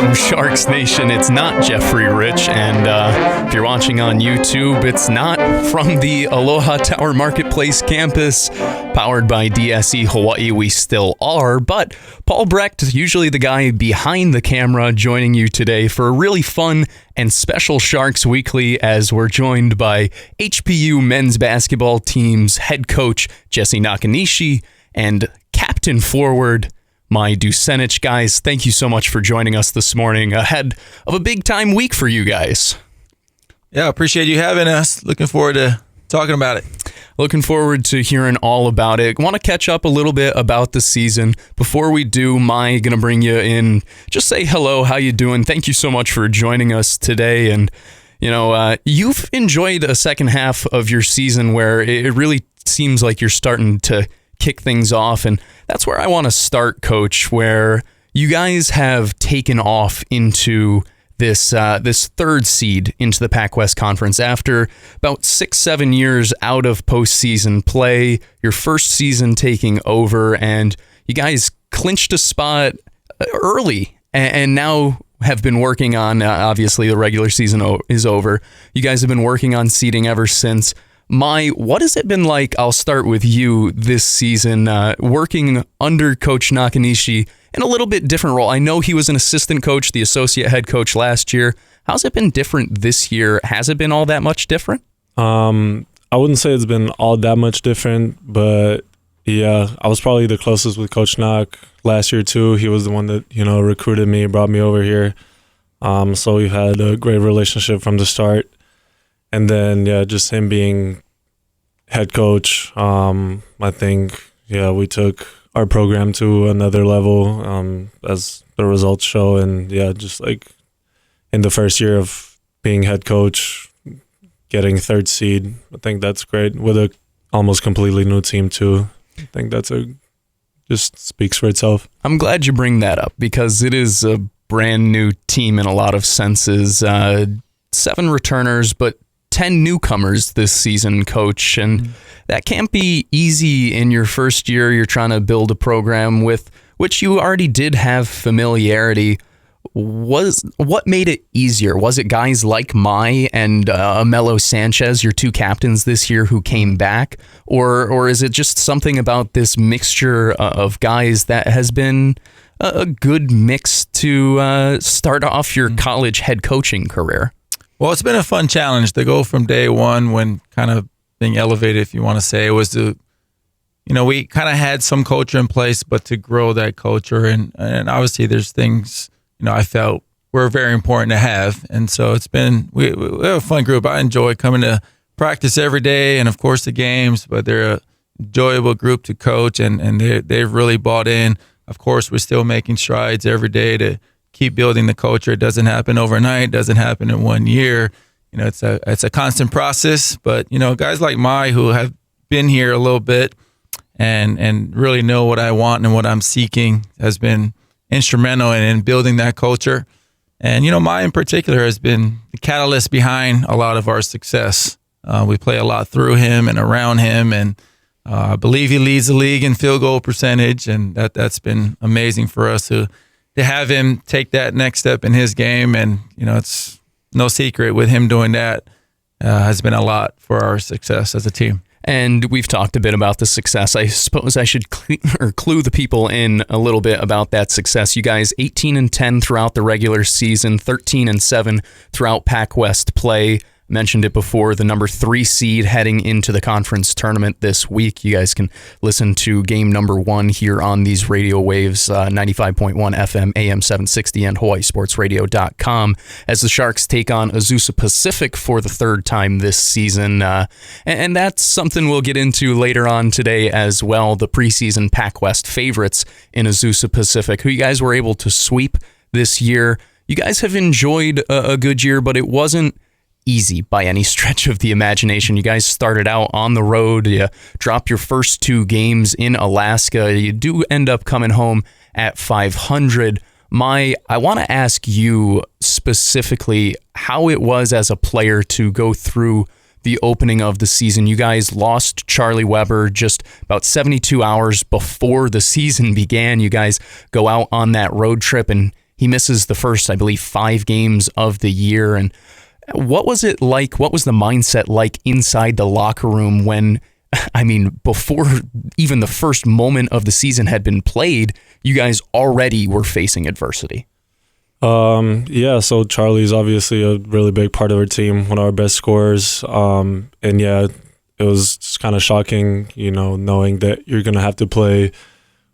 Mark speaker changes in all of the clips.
Speaker 1: Welcome, Sharks Nation. It's not Jeffrey Rich, and if you're watching on YouTube, it's not from the Aloha Tower Marketplace campus, powered by DSE Hawai'i. We still are, but Paul Brecht, usually the guy behind the camera, joining you today for a really fun and special Sharks Weekly, as we're joined by HPU men's basketball team's head coach, Jesse Nakanishi, and captain forward, Maj Dusanic. Guys, thank you so much for joining us this morning ahead of a big-time week for you guys.
Speaker 2: Yeah, appreciate you having us. Looking forward to talking about it.
Speaker 1: Looking forward to hearing all about it. Want to catch up a little bit about the season. Before we do, Mai, going to bring you in. Just say hello, how you doing? Thank you so much for joining us today. And, you've enjoyed a second half of your season where it really seems like you're starting to kick things off, and that's where I want to start, Coach, where you guys have taken off into this third seed into the PacWest Conference after about 6-7 years out of postseason play, your first season taking over, and you guys clinched a spot early and now have been working on, obviously the regular season is over. You guys have been working on seeding ever since. Mai, what has it been like? I'll start with you this season, working under Coach Nakanishi in a little bit different role. I know he was an assistant coach, the associate head coach last year. How's it been different this year? Has it been all that much different?
Speaker 3: I wouldn't say it's been all that much different, but yeah, I was probably the closest with Coach Nak last year too. He was the one that, recruited me, brought me over here. So we've had a great relationship from the start. And then, just him being head coach, I think, we took our program to another level as the results show. And, just like in the first year of being head coach, getting third seed, I think that's great with a almost completely new team too. I think that's just speaks for itself. I'm
Speaker 1: glad you bring that up because it is a brand new team in a lot of senses. 7 returners, but 10 newcomers this season, Coach, and that can't be easy in your first year. You're trying to build a program with which you already did have familiarity. What made it easier? Was it guys like Mai and Melo Sanchez, your 2 captains this year, who came back, or is it just something about this mixture of guys that has been a good mix to start off your college head coaching career?
Speaker 2: Well, it's been a fun challenge to go from day one when kind of being elevated, if you want to say, it was to, we kind of had some culture in place, but to grow that culture. And obviously there's things, I felt were very important to have. And so it's been, we have a fun group. I enjoy coming to practice every day and, of course, the games, but they're an enjoyable group to coach and they've really bought in. Of course, we're still making strides every day to keep building the culture. It doesn't happen overnight. It doesn't happen in 1 year. It's a constant process. But guys like Mai who have been here a little bit and really know what I want and what I'm seeking has been instrumental in building that culture. And Mai in particular has been the catalyst behind a lot of our success. We play a lot through him and around him, and I believe he leads the league in field goal percentage, and that's been amazing for us to have him take that next step in his game. And, it's no secret with him doing that has been a lot for our success as a team.
Speaker 1: And we've talked a bit about the success. I suppose I should clue the people in a little bit about that success. You guys 18-10 throughout the regular season, 13-7 throughout PacWest play. Mentioned it before, the number 3 seed heading into the conference tournament this week. You guys can listen to game number 1 here on these radio waves, 95.1 FM, AM 760, and HawaiiSportsRadio.com as the Sharks take on Azusa Pacific for the 3rd time this season. And that's something we'll get into later on today as well, the preseason PacWest favorites in Azusa Pacific, who you guys were able to sweep this year. You guys have enjoyed a good year, but it wasn't easy by any stretch of the imagination. You guys started out on the road. You dropped your first 2 games in Alaska. You do end up coming home at 500. Mai, I want to ask you specifically how it was as a player to go through the opening of the season. You guys lost Charlie Weber just about 72 hours before the season began. You guys go out on that road trip, and he misses the first, I believe, 5 games of the year. And what was it like? What was the mindset like inside the locker room when, I mean, before even the first moment of the season had been played, you guys already were facing adversity?
Speaker 3: Yeah, so Charlie's obviously a really big part of our team, one of our best scorers. And yeah, it was kind of shocking, knowing that you're going to have to play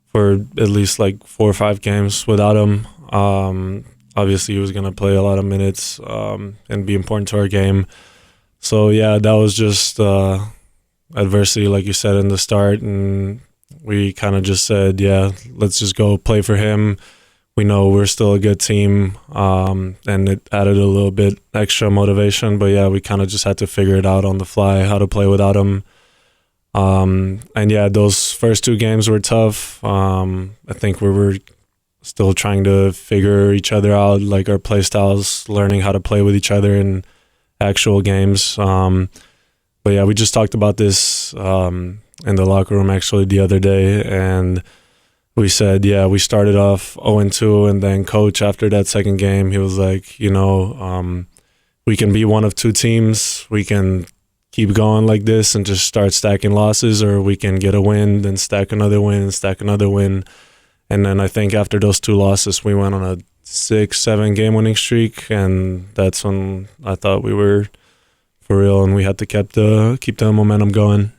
Speaker 3: for at least like 4 or 5 games without him. Obviously, he was going to play a lot of minutes and be important to our game. So yeah, that was just adversity, like you said in the start. And we kind of just said, yeah, let's just go play for him. We know we're still a good team, and it added a little bit extra motivation. But yeah, we kind of just had to figure it out on the fly, how to play without him. And yeah, those first 2 games were tough. I think we were still trying to figure each other out, like our play styles, learning how to play with each other in actual games. But yeah, we just talked about this in the locker room actually the other day, and we said, yeah, we started off 0-2, and then coach, after that second game, he was like, we can be one of 2 teams. We can keep going like this and just start stacking losses, or we can get a win, then stack another win, and stack another win. And then I think after those 2 losses, we went on a 6-7 game winning streak, and that's when I thought we were for real, and we had to keep the momentum going.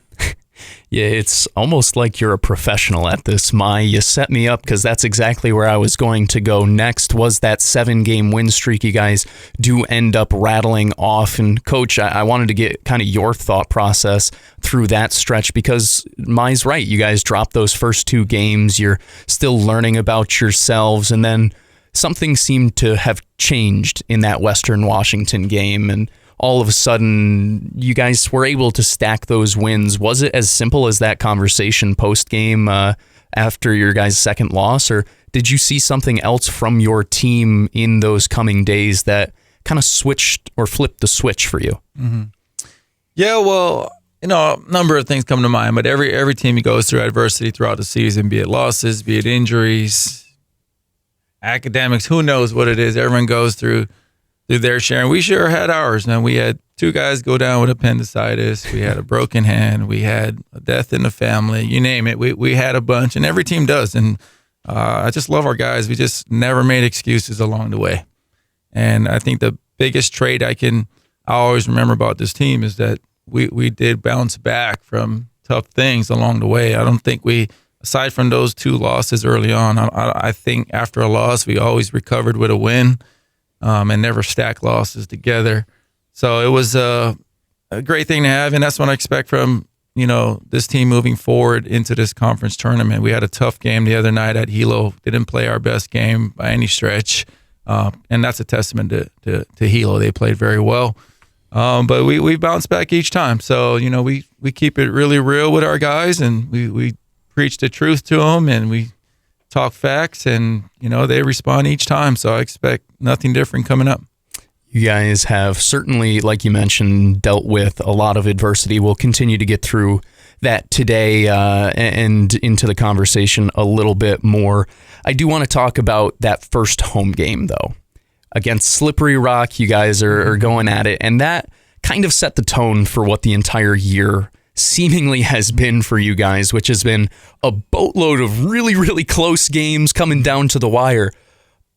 Speaker 1: Yeah, it's almost like you're a professional at this, Mai. You set me up because that's exactly where I was going to go next, was that 7-game win streak you guys do end up rattling off. And Coach, I wanted to get kind of your thought process through that stretch, because Mai's right. You guys dropped those first 2 games. You're still learning about yourselves. And then something seemed to have changed in that Western Washington game. And all of a sudden, you guys were able to stack those wins. Was it as simple as that conversation post-game after your guys' second loss, or did you see something else from your team in those coming days that kind of switched or flipped the switch for you?
Speaker 2: Mm-hmm. Yeah, well, a number of things come to mind, but every team goes through adversity throughout the season, be it losses, be it injuries, academics, who knows what it is. Everyone goes through their share, and we sure had ours. Now, we had 2 guys go down with appendicitis. We had a broken hand. We had a death in the family. You name it. We had a bunch, and every team does. And I just love our guys. We just never made excuses along the way. And I think the biggest trait I always remember about this team is that we did bounce back from tough things along the way. I don't think aside from those 2 losses early on, I think after a loss, we always recovered with a win. And never stack losses together. So it was a great thing to have, and that's what I expect from this team moving forward into this conference tournament. We had a tough game the other night at Hilo. Didn't play our best game by any stretch, and that's a testament to Hilo. They played very well, but we bounced back each time. So we keep it really real with our guys, and we preach the truth to them, and we talk facts, and they respond each time. So I expect nothing different coming up.
Speaker 1: You guys have certainly, like you mentioned, dealt with a lot of adversity. We'll continue to get through that today and into the conversation a little bit more. I do want to talk about that first home game, though. Against Slippery Rock, you guys are going at it, and that kind of set the tone for what the entire year seemingly has been for you guys, which has been a boatload of really, really close games coming down to the wire.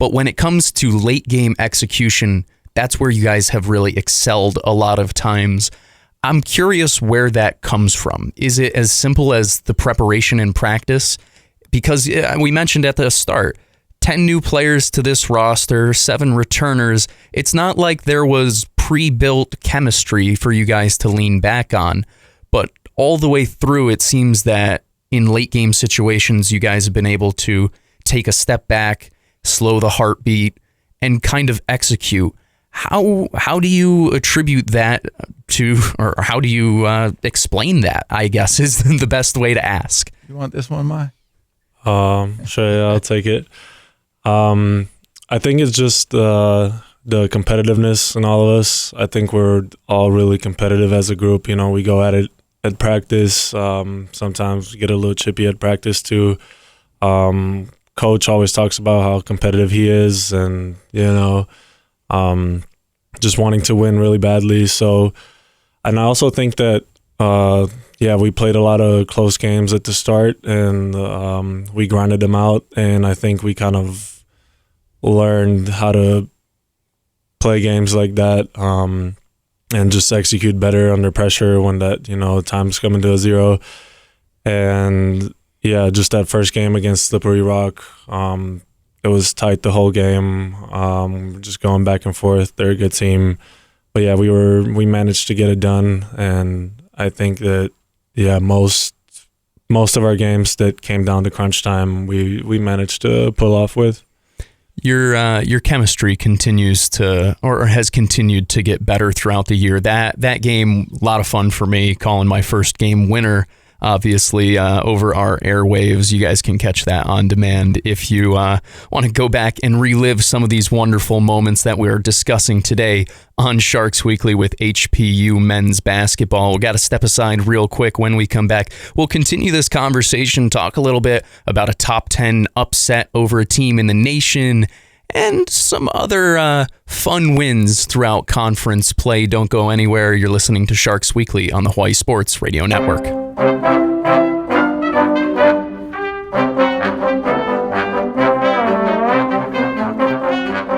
Speaker 1: But when it comes to late game execution, that's where you guys have really excelled a lot of times. I'm curious where that comes from. Is it as simple as the preparation and practice? Because we mentioned at the start, 10 new players to this roster, 7 returners. It's not like there was pre-built chemistry for you guys to lean back on. But all the way through, it seems that in late game situations, you guys have been able to take a step back, slow the heartbeat, and kind of execute. How do you attribute that to, or how do you explain that, I guess, is the best way to ask.
Speaker 2: You want this one, Mai?
Speaker 3: Sure, yeah, I'll take it. I think it's just the competitiveness in all of us. I think we're all really competitive as a group. We go at it at practice. Sometimes we get a little chippy at practice too. coach always talks about how competitive he is, and just wanting to win really badly. So, and I also think that we played a lot of close games at the start, and we grinded them out, and I think we kind of learned how to play games like that, and just execute better under pressure when that time's coming to a zero. And just that first game against Slippery Rock, it was tight the whole game, just going back and forth. They're a good team, but we managed to get it done. And I think that most of our games that came down to crunch time, we managed to pull off with.
Speaker 1: Your chemistry continues to, or has continued to get better throughout the year. That game, a lot of fun for me, calling my first game winner, obviously, over our airwaves. You guys can catch that on demand if you want to go back and relive some of these wonderful moments that we're discussing today on Sharks Weekly with HPU men's basketball. We got to step aside real quick. When we come back, we'll continue this conversation, talk a little bit about a top 10 upset over a team in the nation, and some other fun wins throughout conference play. Don't go anywhere. You're listening to Sharks Weekly on the Hawaii Sports Radio Network.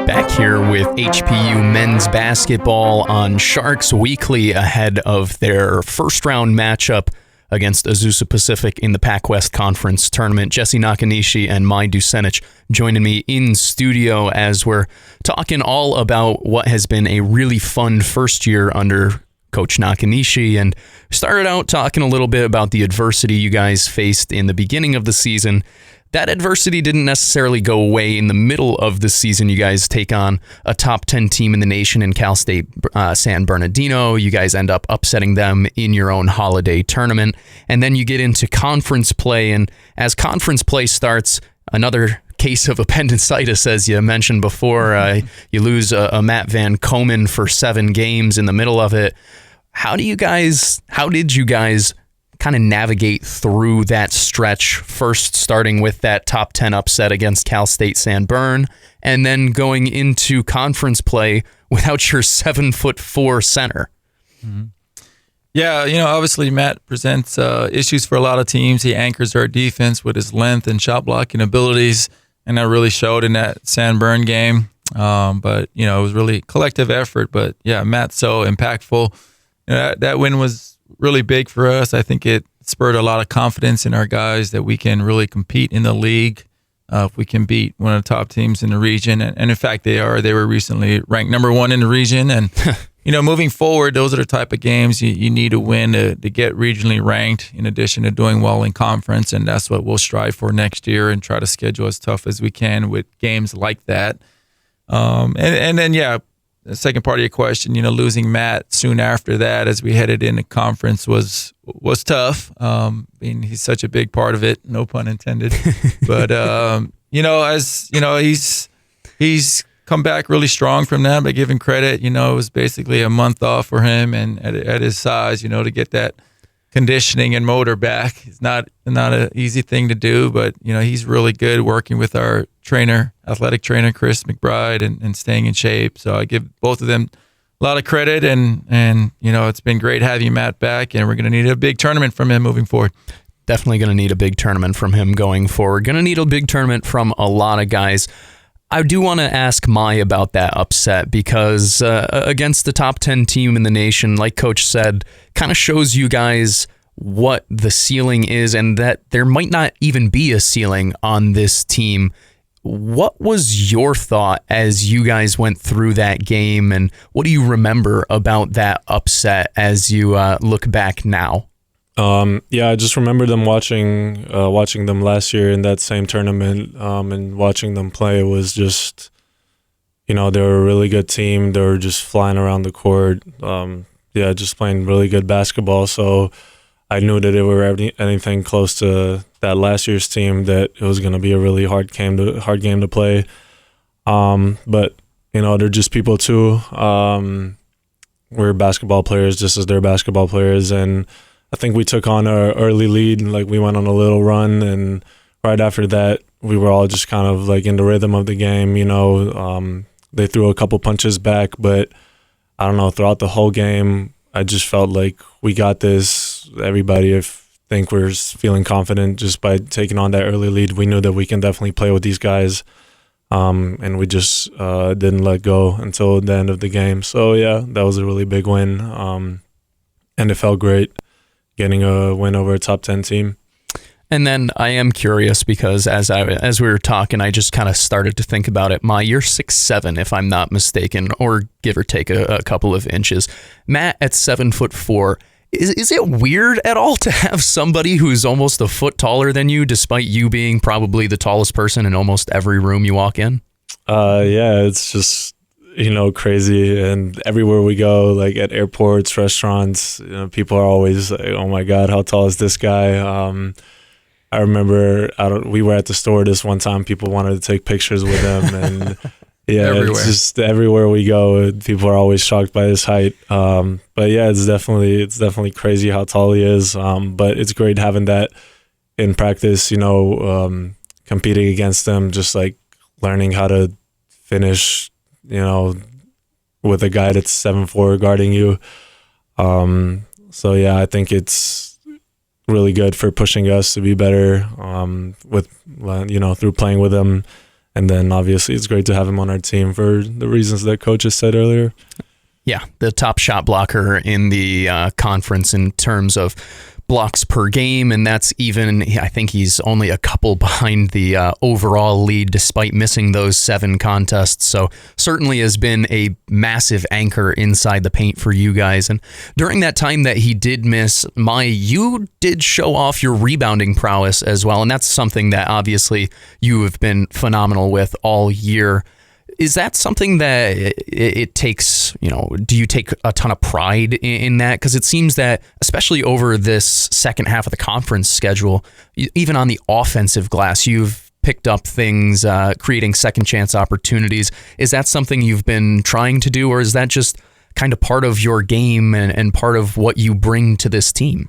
Speaker 1: Back here with HPU men's basketball on Sharks Weekly ahead of their first round matchup against Azusa Pacific in the PacWest Conference Tournament. Jesse Nakanishi and Maj Dusanic joining me in studio as we're talking all about what has been a really fun first year under Coach Nakanishi, and started out talking a little bit about the adversity you guys faced in the beginning of the season. That adversity didn't necessarily go away in the middle of the season. You guys take on a top 10 team in the nation in Cal State San Bernardino. You guys end up upsetting them in your own holiday tournament. And then you get into conference play. And as conference play starts, another case of appendicitis, as you mentioned before. You lose a Matt Van Komen for 7 games in the middle of it. How did you guys kind of navigate through that stretch, first starting with that top 10 upset against Cal State San Bern, and then going into conference play without your 7'4" center?
Speaker 2: Mm-hmm. Yeah, obviously Matt presents issues for a lot of teams. He anchors our defense with his length and shot blocking abilities, and that really showed in that San Bern game. But it was really collective effort. But yeah, Matt's so impactful. That win was really big for us. I think it spurred a lot of confidence in our guys that we can really compete in the league if we can beat one of the top teams in the region. And in fact, they were recently ranked number 1 in the region. And, moving forward, those are the type of games you need to win to get regionally ranked, in addition to doing well in conference. And that's what we'll strive for next year and try to schedule as tough as we can with games like that. And then, the second part of your question, losing Matt soon after that as we headed into conference was tough. He's such a big part of it, no pun intended. But, he's come back really strong from that, but giving credit, it was basically a month off for him, and at his size, to get that conditioning and motor back. It's not an easy thing to do, but, he's really good working with our athletic trainer, Chris McBride, and staying in shape. So I give both of them a lot of credit, and it's been great having Matt back, and we're going to need a big tournament from him moving forward.
Speaker 1: Definitely going to need a big tournament from him going forward. Going to need a big tournament from a lot of guys. I do want to ask Maj about that upset, because against the top 10 team in the nation, like Coach said, kind of shows you guys what the ceiling is, and that there might not even be a ceiling on this team. What was your thought as you guys went through that game, and what do you remember about that upset as you look back now?
Speaker 3: I just remember them watching them last year in that same tournament, and watching them play was just, they were a really good team. They were just flying around the court, just playing really good basketball. So I knew that if we were anything close to that last year's team, that it was going to be a really hard game to play. But they're just people too. We're basketball players just as they're basketball players, and I think we took on our early lead. Like, we went on a little run, and right after that, we were all just kind of like in the rhythm of the game. They threw a couple punches back, but I don't know, throughout the whole game, I just felt like we got this. Everybody, I think we're feeling confident just by taking on that early lead. We knew that we can definitely play with these guys, and we just didn't let go until the end of the game. So, yeah, that was a really big win, and it felt great getting a win over a top 10 team.
Speaker 1: And then I am curious because as we were talking, I just kind of started to think about it. You're 6'7", if I'm not mistaken, or give or take a couple of inches. Matt at 7'4". Is it weird at all to have somebody who's almost a foot taller than you, despite you being probably the tallest person in almost every room you walk in?
Speaker 3: Yeah, it's just crazy, and everywhere we go, like at airports, restaurants, people are always like, "Oh my God, how tall is this guy?" I remember we were at the store this one time. People wanted to take pictures with him, and yeah,
Speaker 2: Everywhere.
Speaker 3: It's just everywhere we go, people are always shocked by his height. But yeah, it's definitely crazy how tall he is. But it's great having that in practice. Competing against him, just like learning how to finish. With a guy that's 7'4" guarding you. So yeah, I think it's really good for pushing us to be better through playing with him. And then obviously it's great to have him on our team for the reasons that coach has said earlier.
Speaker 1: Yeah, the top shot blocker in the conference in terms of blocks per game, and that's even, I think he's only a couple behind the overall lead despite missing those 7 contests. So certainly has been a massive anchor inside the paint for you guys. And during that time that he did miss, you did show off your rebounding prowess as well, and that's something that obviously you have been phenomenal with all year. Is that something that it takes, do you take a ton of pride in that? Because it seems that, especially over this second half of the conference schedule, even on the offensive glass, you've picked up things, creating second chance opportunities. Is that something you've been trying to do, or is that just kind of part of your game and part of what you bring to this team?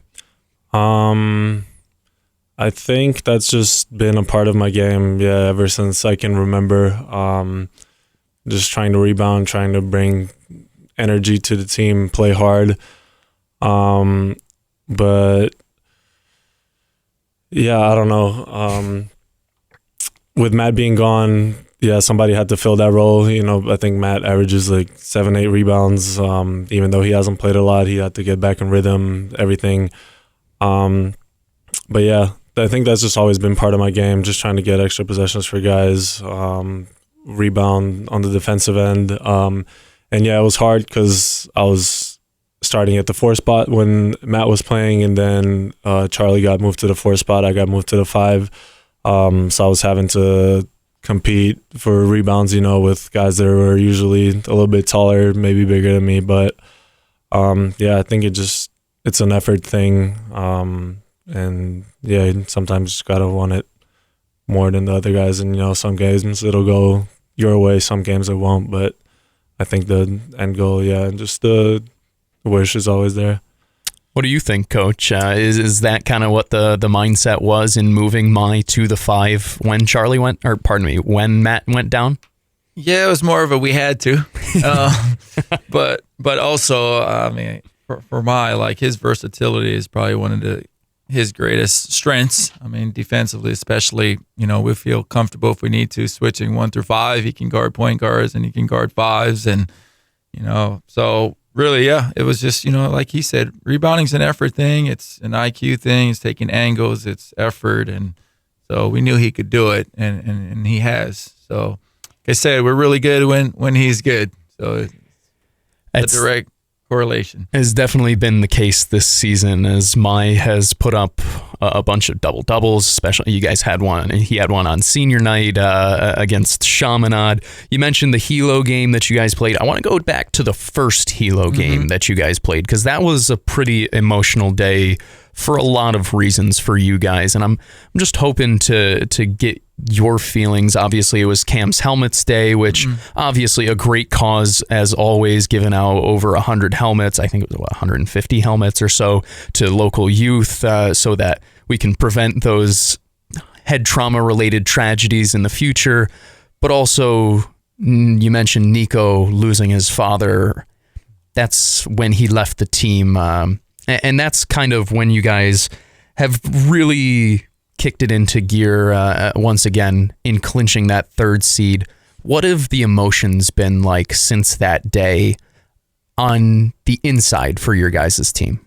Speaker 3: I think that's just been a part of my game, ever since I can remember. Just trying to rebound, trying to bring energy to the team, play hard. But yeah, I don't know. With Matt being gone, somebody had to fill that role. I think Matt averages like 7-8 rebounds. Even though he hasn't played a lot, he had to get back in rhythm, everything. But yeah, I think that's just always been part of my game, just trying to get extra possessions for guys, rebound on the defensive end. And yeah, it was hard because I was starting at the 4 spot when Matt was playing, and then Charlie got moved to the 4 spot. I got moved to the 5. So I was having to compete for rebounds, with guys that were usually a little bit taller, maybe bigger than me. But yeah, I think it's an effort thing. And yeah, sometimes you just gotta want it more than the other guys. And some games it'll go your way, some games it won't. But I think the end goal, and just the wish is always there.
Speaker 1: What do you think, Coach? Is that kind of what the mindset was in moving to the 5 when Matt went down?
Speaker 2: Yeah, it was more of a we had to, but also, I mean, for his versatility is probably one of his greatest strengths. I mean, defensively, especially, we feel comfortable if we need to switching 1 through 5. He can guard point guards and he can guard 5s, and so really, yeah, it was just like he said, rebounding's an effort thing. It's an IQ thing. It's taking angles. It's effort, and so we knew he could do it, and he has. So, like I said, we're really good when he's good. So it's a direct correlation.
Speaker 1: Has definitely been the case this season, as Mai has put up a bunch of double-doubles, especially you guys had one, and he had one on senior night against Chaminade. You mentioned the Hilo game that you guys played. I want to go back to the first Hilo game that you guys played, because that was a pretty emotional day for a lot of reasons for you guys, and I'm just hoping to get your feelings. Obviously, it was Cam's Helmets Day, which obviously a great cause, as always, giving out over 100 helmets. I think it was 150 helmets or so to local youth, so that we can prevent those head trauma-related tragedies in the future, but also you mentioned Nico losing his father. That's when he left the team, and that's kind of when you guys have really kicked it into gear once again in clinching that third seed. What have the emotions been like since that day on the inside for your guys' team?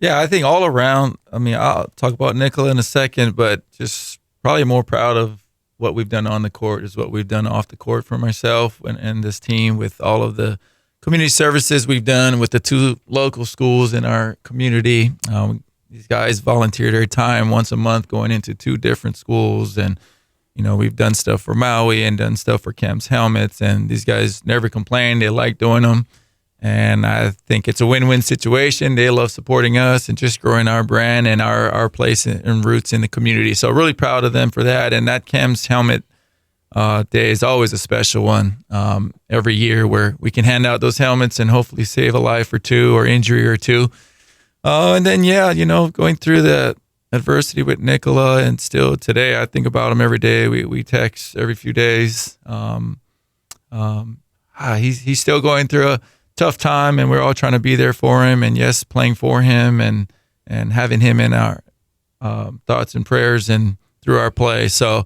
Speaker 2: Yeah, I think all around, I mean, I'll talk about Nicola in a second, but just probably more proud of what we've done on the court is what we've done off the court for myself and this team, with all of the community services we've done with the 2 local schools in our community. These guys volunteer their time once a month going into 2 different schools. And, you know, we've done stuff for Maui and done stuff for Cam's Helmets. And these guys never complain. They like doing them. And I think it's a win-win situation. They love supporting us and just growing our brand and our place and roots in the community. So really proud of them for that. And that Cam's Helmet day is always a special one every year, where we can hand out those helmets and hopefully save a life or 2 or injury or 2. And then, yeah, you know, going through the adversity with Nicola, and still today I think about him every day. We text every few days. He's still going through a tough time, and we're all trying to be there for him, and yes, playing for him and having him in our thoughts and prayers and through our play. So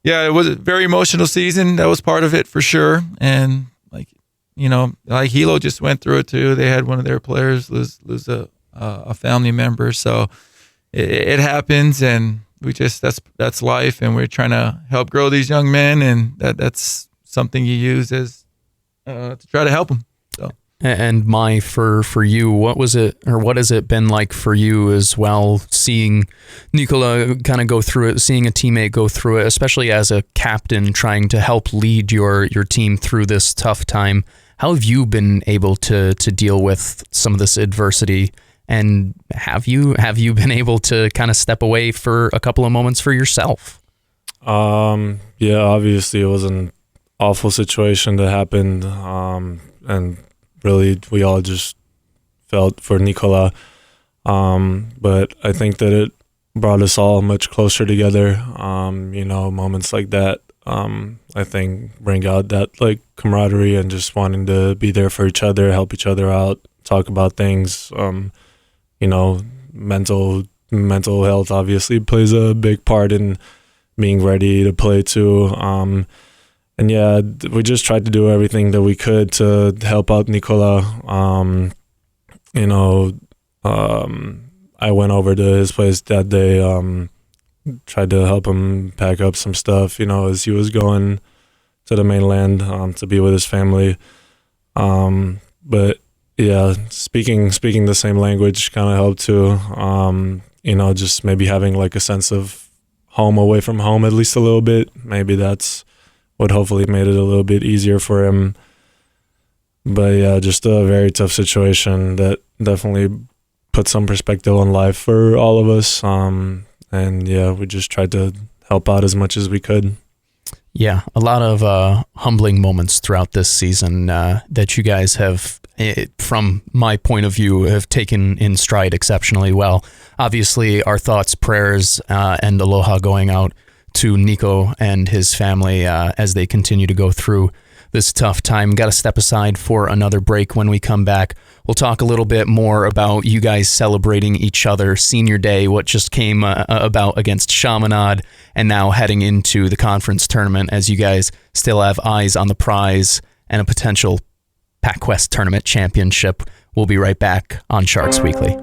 Speaker 2: yeah, it was a very emotional season. That was part of it for sure. And like, you know, like Hilo just went through it too. They had one of their players lose a family member. So it happens, and we just, that's life, and we're trying to help grow these young men, and that's something you use as to try to help them. So.
Speaker 1: And for you, what was it, or what has it been like for you as well, seeing Nicola kind of go through it, seeing a teammate go through it, especially as a captain trying to help lead your team through this tough time? How have you been able to deal with some of this adversity? And have you been able to kind of step away for a couple of moments for yourself?
Speaker 3: Yeah, obviously it was an awful situation that happened, and really we all just felt for Nicola. But I think that it brought us all much closer together. You know, moments like that, I think bring out that like camaraderie and just wanting to be there for each other, help each other out, talk about things. You know, mental health obviously plays a big part in being ready to play too. And yeah, we just tried to do everything that we could to help out Nicola. You know, I went over to his place that day, tried to help him pack up some stuff, you know, as he was going to the mainland to be with his family. But yeah, speaking the same language kind of helped too. You know, just maybe having like a sense of home away from home at least a little bit. Maybe that's what hopefully made it a little bit easier for him. But yeah, just a very tough situation that definitely put some perspective on life for all of us. And yeah, we just tried to help out as much as we could.
Speaker 1: Yeah, a lot of humbling moments throughout this season that you guys have, from my point of view, have taken in stride exceptionally well. Obviously, our thoughts, prayers, and aloha going out to Nico and his family as they continue to go through this tough time. Got to step aside for another break. When we come back, we'll talk a little bit more about you guys celebrating each other, senior day, what just came about against Chaminade, and now heading into the conference tournament as you guys still have eyes on the prize and a potential PacWest Tournament championship. We'll be right back on Sharks Weekly.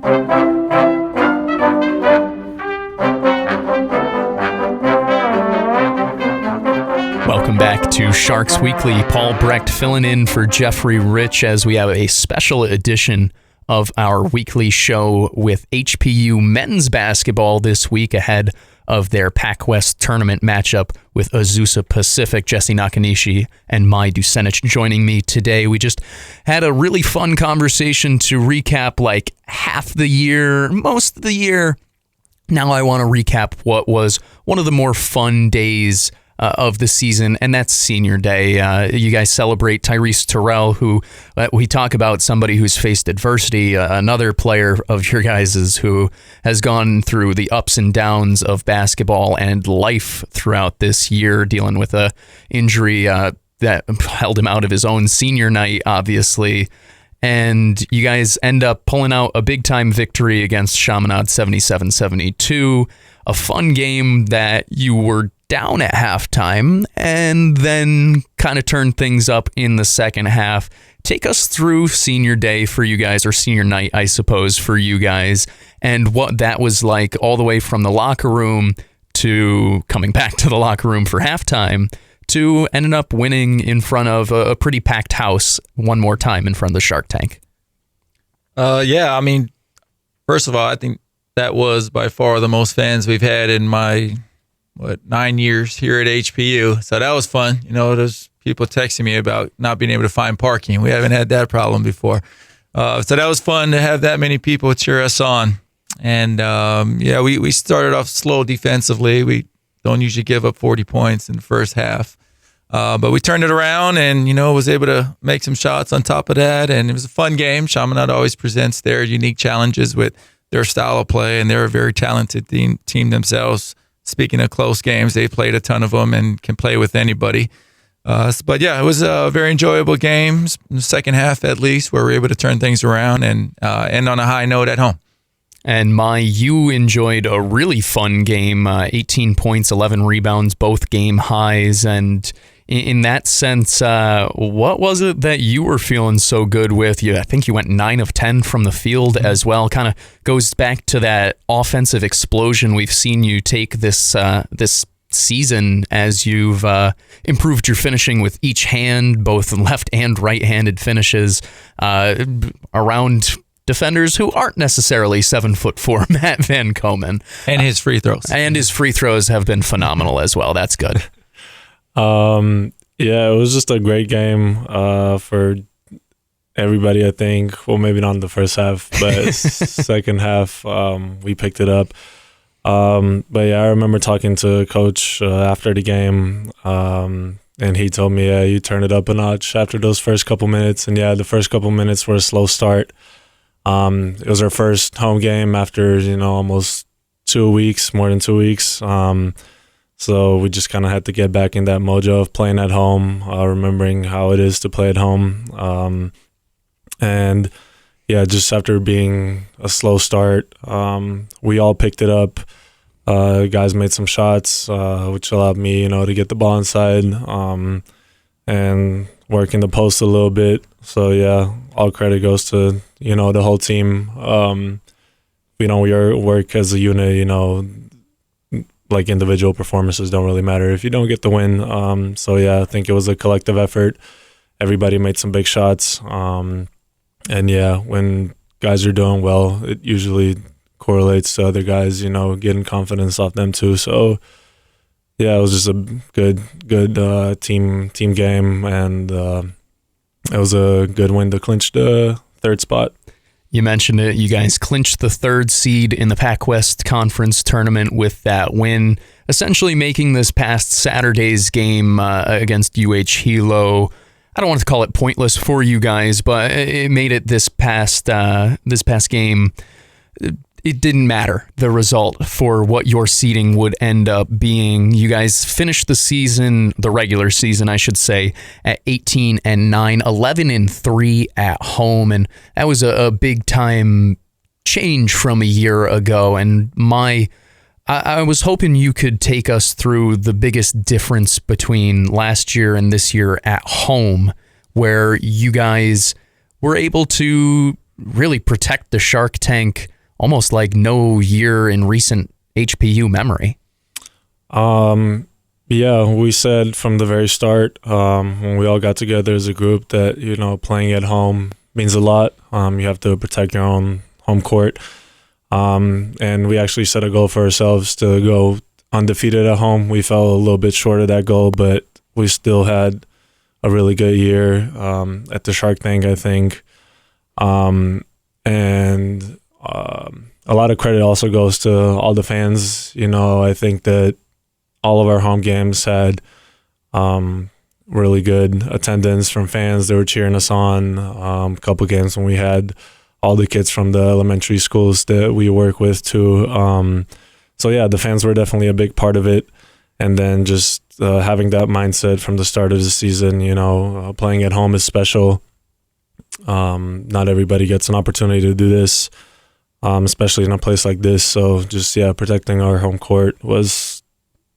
Speaker 1: Welcome back to Sharks Weekly. Paul Brecht filling in for Jeffrey Rich as we have a special edition of our weekly show with HPU men's basketball this week ahead of their PacWest Tournament matchup with Azusa Pacific. Jesse Nakanishi and Maj Dusanic joining me today. We just had a really fun conversation to recap like half the year, most of the year. Now I want to recap what was one of the more fun days of the season, and that's senior day. You guys celebrate Tyrese Terrell, who we talk about somebody who's faced adversity, another player of your guys's who has gone through the ups and downs of basketball and life throughout this year, dealing with a injury that held him out of his own senior night, obviously. And you guys end up pulling out a big-time victory against Chaminade 77-72, a fun game that you were down at halftime and then kind of turned things up in the second half. Take us through senior day for you guys, or senior night, I suppose, for you guys, and what that was like all the way from the locker room to coming back to the locker room for halftime to ending up winning in front of a pretty packed house one more time in front of the Shark Tank.
Speaker 2: Yeah, I mean, first of all, I think that was by far the most fans we've had in my 9 years here at HPU. So that was fun. You know, there's people texting me about not being able to find parking. We haven't had that problem before. So that was fun to have that many people cheer us on. And we started off slow defensively. We don't usually give up 40 points in the first half. But we turned it around and, was able to make some shots on top of that. And it was a fun game. Chaminade always presents their unique challenges with their style of play, and they're a very talented team themselves. Speaking of close games, they played a ton of them and can play with anybody. But yeah, it was a very enjoyable game. In the second half, at least, where we were able to turn things around and end on a high note at home.
Speaker 1: And you enjoyed a really fun game, 18 points, 11 rebounds, both game highs. And in that sense, what was it that you were feeling so good with? I think you went 9 of 10 from the field as well. Kind of goes back to that offensive explosion we've seen you take this season as you've improved your finishing with each hand, both left and right-handed finishes around defenders who aren't necessarily 7'4" Matt Van Komen.
Speaker 2: And his free throws.
Speaker 1: And his free throws have been phenomenal as well. That's good.
Speaker 3: Yeah, it was just a great game for everybody, I think. Well, maybe not in the first half, but second half, we picked it up. But yeah, I remember talking to Coach after the game, and he told me, yeah, you turned it up a notch after those first couple minutes. And yeah, the first couple minutes were a slow start. It was our first home game after, almost 2 weeks, more than 2 weeks. So we just kind of had to get back in that mojo of playing at home, remembering how it is to play at home. And yeah, just after being a slow start, we all picked it up. Guys made some shots, which allowed me, to get the ball inside and work in the post a little bit. So yeah, all credit goes to, the whole team. We work as a unit, like individual performances don't really matter if you don't get the win. So yeah, I think it was a collective effort. Everybody made some big shots. And yeah, when guys are doing well, it usually correlates to other guys, getting confidence off them too. So yeah, it was just a good team game, and it was a good win to clinch the third spot.
Speaker 1: You mentioned it. You guys clinched the third seed in the PacWest Conference Tournament with that win, essentially making this past Saturday's game against UH Hilo, I don't want to call it pointless for you guys, but it made it this past game. It didn't matter, the result, for what your seeding would end up being. You guys finished the season, the regular season, I should say, at 18-9, 11-3 at home, and that was a big time change from a year ago. And I was hoping you could take us through the biggest difference between last year and this year at home, where you guys were able to really protect the Shark Tank almost like no year in recent HPU memory.
Speaker 3: Yeah, we said from the very start, when we all got together as a group, that, playing at home means a lot. You have to protect your own home court. And we actually set a goal for ourselves to go undefeated at home. We fell a little bit short of that goal, but we still had a really good year at the Shark Tank, I think. And a lot of credit also goes to all the fans. I think that all of our home games had really good attendance from fans. They were cheering us on. A couple games when we had all the kids from the elementary schools that we work with too. So yeah, the fans were definitely a big part of it. And then just having that mindset from the start of the season, playing at home is special. Not everybody gets an opportunity to do this, especially in a place like this. So just, protecting our home court was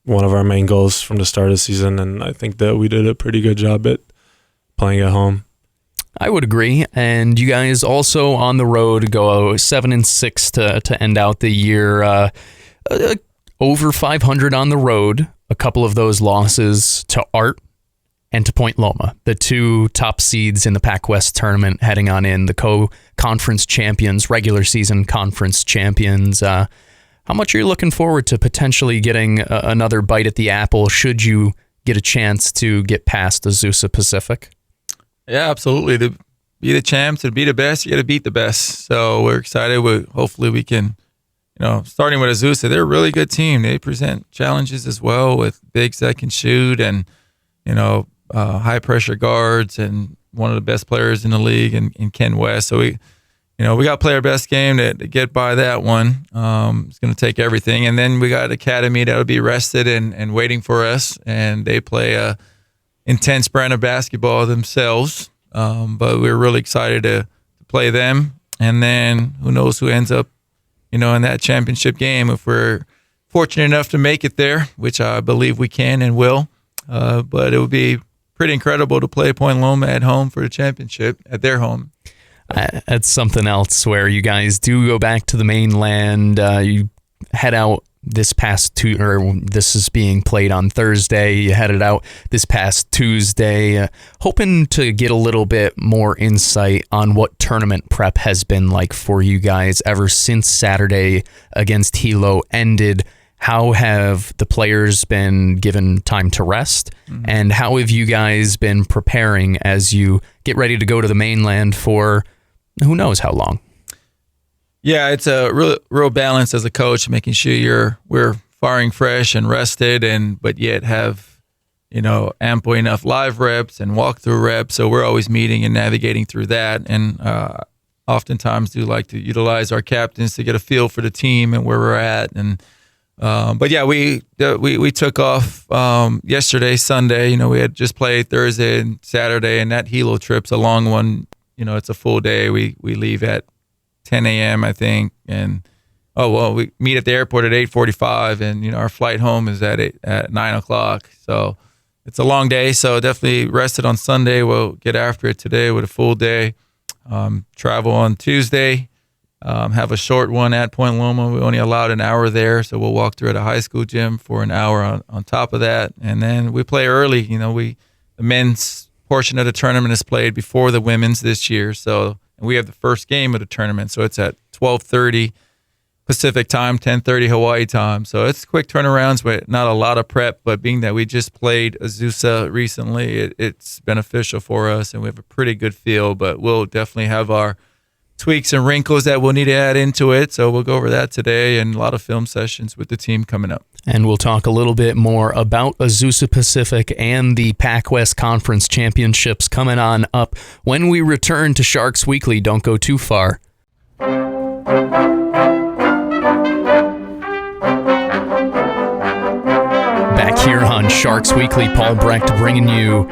Speaker 3: one of our main goals from the start of the season. And I think that we did a pretty good job at playing at home.
Speaker 1: I would agree. And you guys also on the road go 7-6 to end out the year. Over 500 on the road. A couple of those losses to Art and to Point Loma, the two top seeds in the PacWest Tournament, heading on in, the co-conference champions, regular season conference champions. How much are you looking forward to potentially getting another bite at the apple should you get a chance to get past Azusa Pacific?
Speaker 2: Yeah, absolutely. To be the champ, to be the best, you got to beat the best. So we're excited. Hopefully we can, starting with Azusa, they're a really good team. They present challenges as well with bigs that can shoot and, high pressure guards and one of the best players in the league in Ken West. So we got to play our best game to get by that one. It's going to take everything. And then we got Academy that'll be rested and waiting for us. And they play a intense brand of basketball themselves. But we're really excited to play them. And then who knows who ends up, in that championship game if we're fortunate enough to make it there, which I believe we can and will. But it would be pretty incredible to play Point Loma at home for the championship at their home.
Speaker 1: That's something else where you guys do go back to the mainland. You head out this is being played on Thursday. You headed out this past Tuesday, hoping to get a little bit more insight on what tournament prep has been like for you guys ever since Saturday against Hilo ended. How have the players been given time to rest? Mm-hmm. And how have you guys been preparing as you get ready to go to the mainland for who knows how long?
Speaker 2: Yeah, it's a real balance as a coach, making sure we're firing fresh and rested, but yet have ample enough live reps and walkthrough reps. So we're always meeting and navigating through that, and oftentimes do like to utilize our captains to get a feel for the team and where we're at. And but yeah, we took off yesterday, Sunday. We had just played Thursday and Saturday, and that Hilo trip's a long one. It's a full day. We leave at 10 a.m. I think, and we meet at the airport at 8:45, and our flight home is at 9 o'clock. So it's a long day. So definitely rested on Sunday. We'll get after it today with a full day. Travel on Tuesday. Have a short one at Point Loma. We only allowed an hour there, so we'll walk through at a high school gym for an hour on top of that, and then we play early. The men's portion of the tournament is played before the women's this year, so. And we have the first game of the tournament, so it's at 12:30 Pacific time, 10:30 Hawaii time. So it's quick turnarounds, but not a lot of prep. But being that we just played Azusa recently, it's beneficial for us, and we have a pretty good feel. But we'll definitely have our tweaks and wrinkles that we'll need to add into it. So we'll go over that today, and a lot of film sessions with the team coming up.
Speaker 1: And we'll talk a little bit more about Azusa Pacific and the PacWest Conference Championships coming on up when we return to Sharks Weekly. Don't go too far. Back here on Sharks Weekly, Paul Brecht bringing you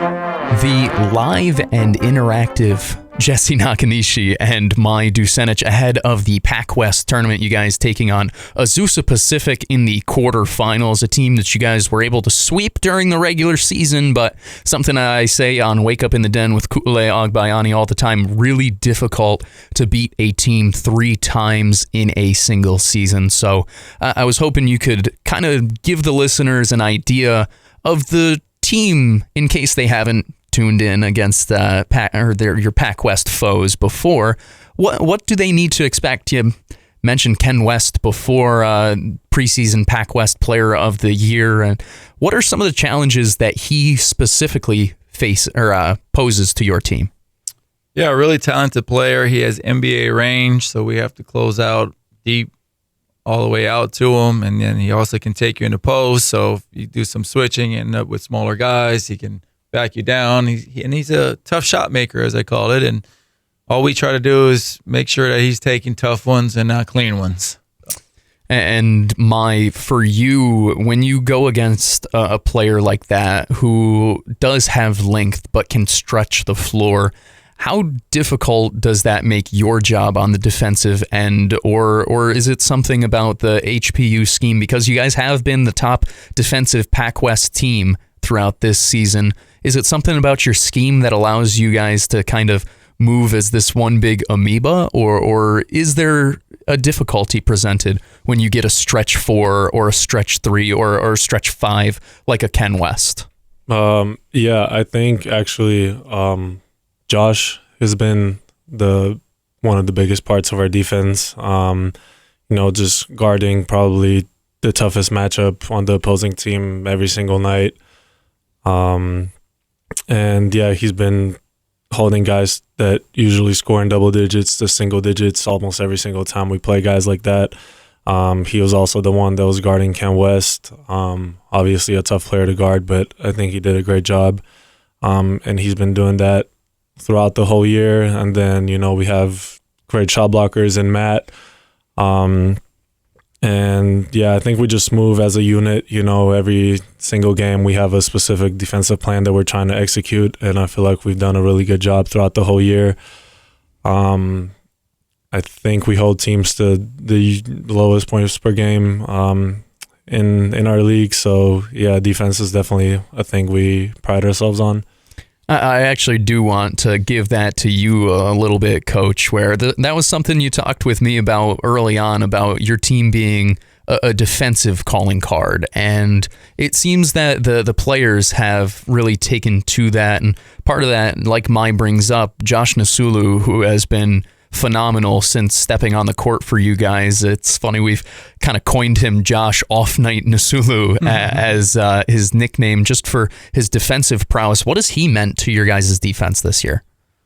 Speaker 1: the live and interactive Jesse Nakanishi and Maj Dusanic ahead of the PacWest Tournament. You guys taking on Azusa Pacific in the quarterfinals, a team that you guys were able to sweep during the regular season, but something I say on Wake Up in the Den with Ku'ule Agbayani all the time, really difficult to beat a team 3 times in a single season. So I was hoping you could kind of give the listeners an idea of the team in case they haven't tuned in against your PacWest foes before. What do they need to expect? You mentioned Ken West before, preseason PacWest Player of the Year, and what are some of the challenges that he specifically poses to your team?
Speaker 2: Yeah, a really talented player. He has NBA range, so we have to close out deep all the way out to him, and then he also can take you into post. So if you do some switching and end up with smaller guys, he can back you down. He's a tough shot maker, as I call it, and all we try to do is make sure that he's taking tough ones and not clean ones.
Speaker 1: And for you, when you go against a player like that who does have length but can stretch the floor, how difficult does that make your job on the defensive end, or is it something about the HPU scheme? Because you guys have been the top defensive PacWest team throughout this season. Is it something about your scheme that allows you guys to kind of move as this one big amoeba, or is there a difficulty presented when you get a stretch 4 or a stretch 3 or a stretch 5 like a Ken West?
Speaker 3: Yeah, I think actually Josh has been one of the biggest parts of our defense. Just guarding probably the toughest matchup on the opposing team every single night. And yeah, he's been holding guys that usually score in double digits to single digits almost every single time we play guys like that. He was also the one that was guarding Ken West. Obviously a tough player to guard, but I think he did a great job. And he's been doing that throughout the whole year. And then, we have great shot blockers in Matt. And yeah, I think we just move as a unit. Every single game we have a specific defensive plan that we're trying to execute, and I feel like we've done a really good job throughout the whole year. I think we hold teams to the lowest points per game in our league. So yeah, defense is definitely a thing we pride ourselves on.
Speaker 1: I actually do want to give that to you a little bit, Coach, where that was something you talked with me about early on, about your team being a defensive calling card. And it seems that the players have really taken to that. And part of that, like Mai brings up, Josh Nasulu, who has been phenomenal since stepping on the court for you guys. It's funny, we've kind of coined him Josh Off Night Nasulu as his nickname, just for his defensive prowess. What has he meant to your guys' defense this year?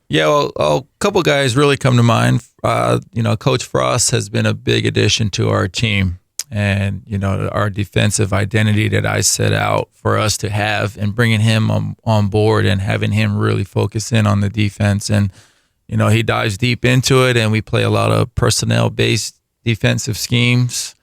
Speaker 2: Yeah, well, a couple guys really come to mind. Coach Frost has been a big addition to our team, and our defensive identity that I set out for us to have, and bringing him on board and having him really focus in on the defense. And he dives deep into it, and we play a lot of personnel-based defensive schemes.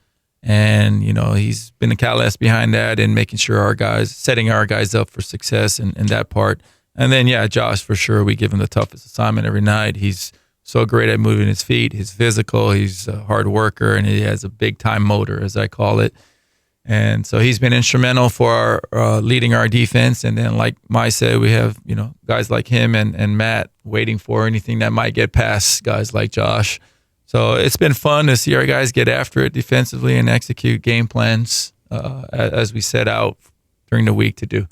Speaker 2: And, he's been a catalyst behind that and making sure setting our guys up for success in that part. And then, yeah, Josh, for sure, we give him the toughest assignment every night. He's so great at moving his feet. He's physical. He's a hard worker, and he has a big-time motor, as I call it. And so he's been instrumental for our leading our defense. And then, like Mai said, we have guys like him and Matt waiting for anything that might get past guys like Josh. So it's been fun to see our guys get after it defensively and execute game plans as we set out during the week to do.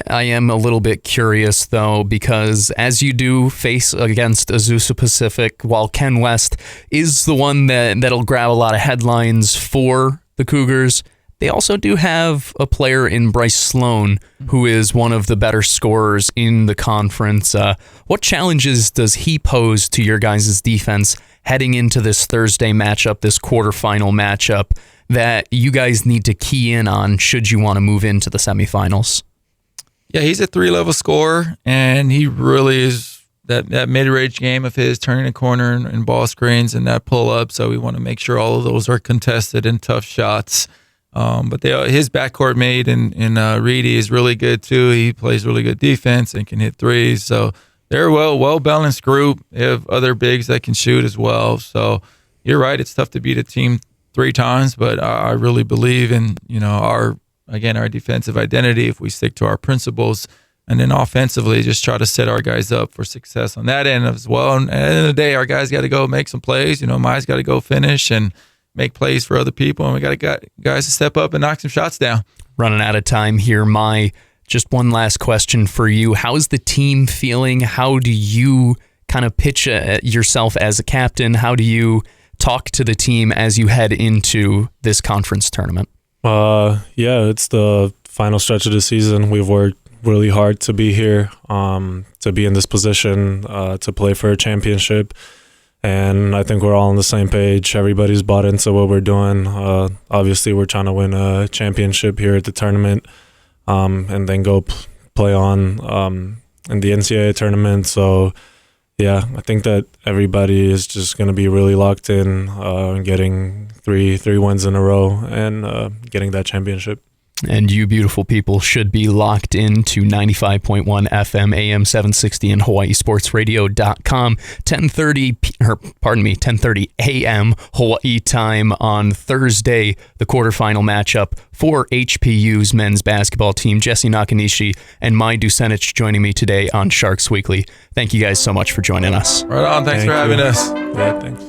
Speaker 1: I am a little bit curious, though, because as you do face against Azusa Pacific, while Ken West is the one that'll grab a lot of headlines for the Cougars, they also do have a player in Bryce Sloan who is one of the better scorers in the conference. What challenges does he pose to your guys' defense heading into this Thursday matchup, this quarterfinal matchup, that you guys need to key in on should you want to move into the semifinals?
Speaker 2: Yeah, he's a 3-level scorer, and he really is that mid-range game of his, turning a corner and ball screens and that pull-up. So we want to make sure all of those are contested and tough shots. But his backcourt mate in Reedy is really good too. He plays really good defense and can hit threes. So they're a well-balanced group. They have other bigs that can shoot as well. So you're right. It's tough to beat a team 3 times, but I really believe in our defensive identity if we stick to our principles. And then offensively, just try to set our guys up for success on that end as well. And at the end of the day, our guys got to go make some plays. Mai's got to go finish and make plays for other people, and we got guys to step up and knock some shots down.
Speaker 1: Running out of time here, Mai. Just one last question for you. How's the team feeling? How do you kind of pitch yourself as a captain? How do you talk to the team as you head into this conference tournament?
Speaker 3: Yeah, it's the final stretch of the season. We've worked really hard to be here, to be in this position, to play for a championship. And I think we're all on the same page. Everybody's bought into what we're doing. Obviously, we're trying to win a championship here at the tournament, and then go play on in the NCAA tournament. So, yeah, I think that everybody is just going to be really locked in, getting three wins in a row and getting that championship.
Speaker 1: And you beautiful people should be locked into 95.1 FM, AM 760 and HawaiiSportsRadio.com, 10:30 a.m. Hawaii time on Thursday, the quarterfinal matchup for HPU's men's basketball team. Jesse Nakanishi and Maj Dusanic joining me today on Sharks Weekly. Thank you guys so much for joining us.
Speaker 2: Right on. Thanks for having us.
Speaker 3: Yeah, thanks.